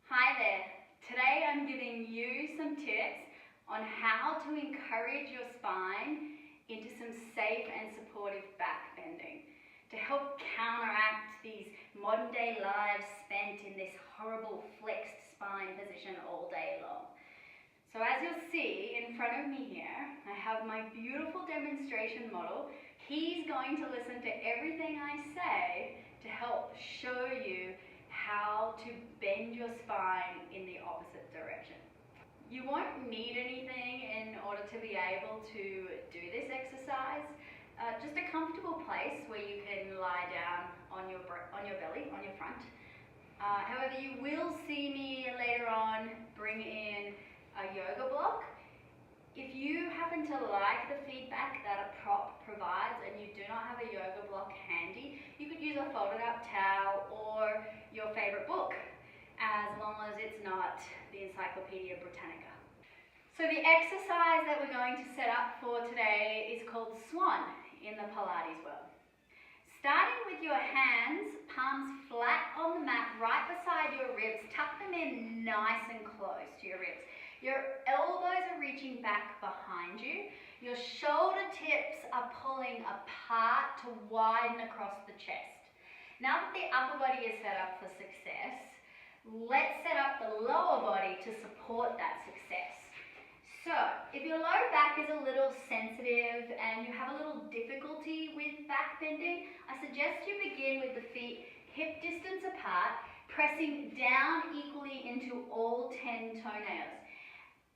Hi there. Today I'm giving you some tips on how to encourage your spine into some safe and supportive back bending to help counteract these modern day lives spent in this horrible flexed spine position all day long. So as you'll see in front of me here, I have my beautiful demonstration model. He's going to listen to everything I say to help show you how to bend your spine in the opposite direction. You won't need anything in order to be able to do this exercise. Just a comfortable place where you can lie down on your belly, on your front. However, you will see me later on bring in a yoga block. If you happen to like the feedback that a prop provides and you do not have a yoga block handy, you could use a folded up towel or your favorite book, as long as it's not the Encyclopedia Britannica. So the exercise that we're going to set up for today is called Swan in the Pilates world. Starting with your hands, palms flat on the mat right beside your ribs, tuck them in nice and close to your ribs. Your elbows are reaching back behind you. Your shoulder tips are pulling apart to widen across the chest. Now that the upper body is set up for success, let's set up the lower body to support that success. So, if your lower back is a little sensitive and you have a little difficulty with back bending, I suggest you begin with the feet hip distance apart, pressing down equally into all 10 toenails.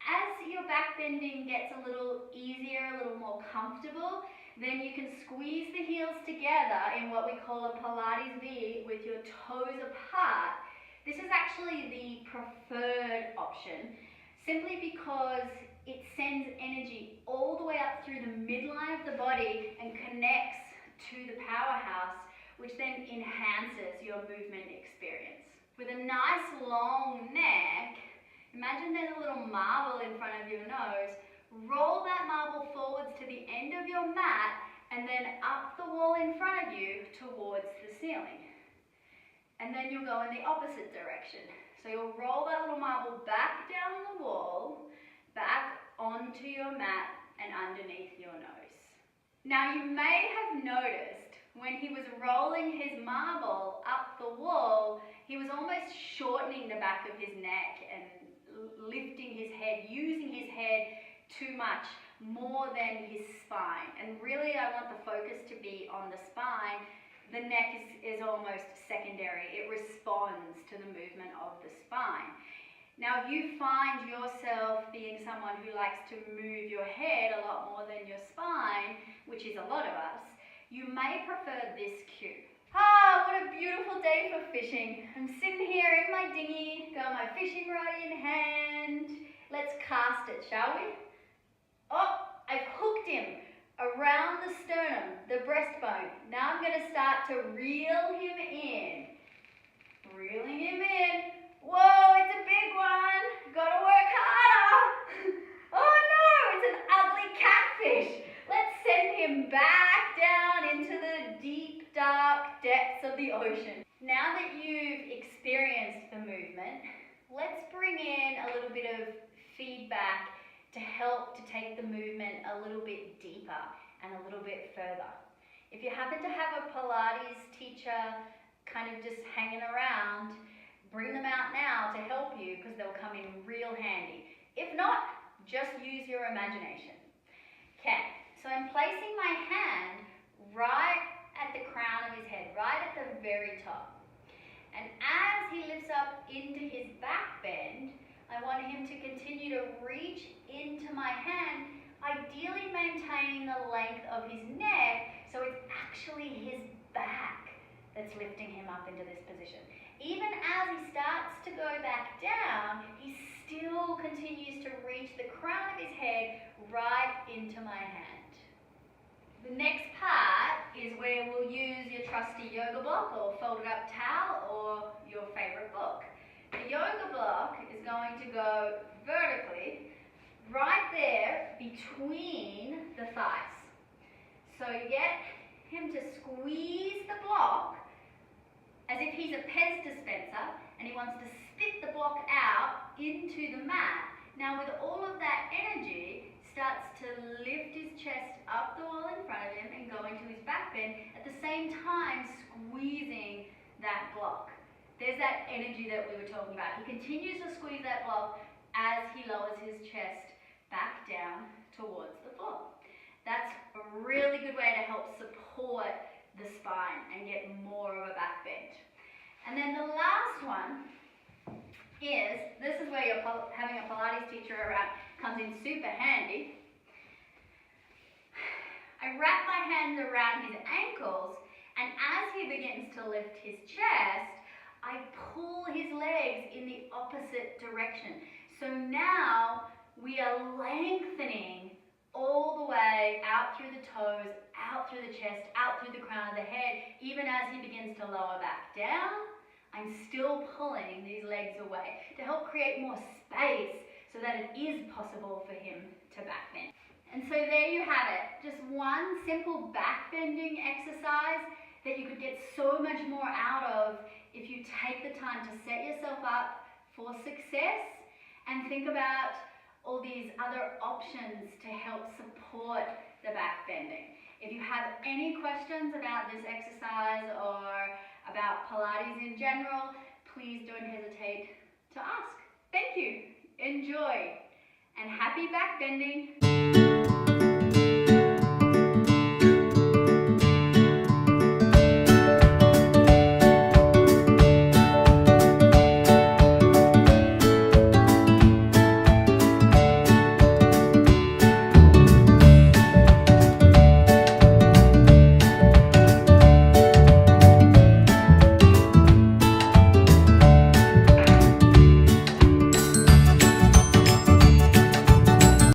As your back bending gets a little easier, a little more comfortable, then you can squeeze the heels together in what we call a Pilates V with your toes apart. This is actually the preferred option, simply because it sends energy all the way up through the midline of the body and connects to the powerhouse, which then enhances your movement experience. With a nice long neck, imagine there's a little marble in front of your nose. Roll that marble forwards to the end of your mat and then up the wall in front of you towards the ceiling. And then you'll go in the opposite direction. So you'll roll that little marble back down the wall, back onto your mat and underneath your nose. Now you may have noticed when he was rolling his marble up the wall, he was almost shortening the back of his neck and lifting his head, using his head too much, more than his spine. And really I want the focus to be on the spine. The neck is almost secondary. It responds to the movement of the spine. Now if you find yourself being someone who likes to move your head a lot more than your spine, which is a lot of us, you may prefer this cue. Ah, what a beautiful day for fishing. I'm sitting here in my dinghy, got my fishing rod in hand. Let's cast it, shall we? Oh, I've hooked him around the sternum, the breastbone. Now I'm going to start to reel him in. Reeling him in. Whoa, it's a big one. Gotta work harder. Oh no, it's an ugly catfish. Let's send him back down into the deep, dark depths of the ocean. Now that you've experienced the movement, let's bring in a little bit of feedback to help to take the movement a little bit deeper and a little bit further. If you happen to have a Pilates teacher kind of just hanging around, bring them out now to help you because they'll come in real handy. If not, just use your imagination. Okay, so I'm placing my hand right at the crown of his head, right at the very top. And as he lifts up into his back bend, I want him to continue to reach into my hand, ideally maintaining the length of his neck, so it's actually his back that's lifting him up into this position. Even as he starts to go back down, he still continues to reach the crown of his head right into my hand. The next part is where we'll use your trusty yoga block or folded up towel or your favorite book. The yoga block is going to go vertically right there between the thighs. So you get him to squeeze the block as if he's a Pez dispenser and he wants to spin spit the block out into the mat. Now with all of that energy, starts to lift his chest up the wall in front of him and go into his back bend, at the same time squeezing that block. There's that energy that we were talking about. He continues to squeeze that block as he lowers his chest back down towards the floor. That's a really good way to help support the spine and get more of a back bend. And then the last one is, this is where having a Pilates teacher around comes in super handy. I wrap my hands around his ankles, and as he begins to lift his chest, I pull his legs in the opposite direction. So now we are lengthening all the way out through the toes, out through the chest, out through the crown of the head. Even as he begins to lower back down, I'm still pulling these legs away to help create more space so that it is possible for him to back bend. And so there you have it, just one simple back bending exercise that you could get so much more out of if you take the time to set yourself up for success and think about all these other options to help support the back bending. If you have any questions about this exercise or about Pilates in general, please don't hesitate to ask. Thank you. Enjoy and happy back bending.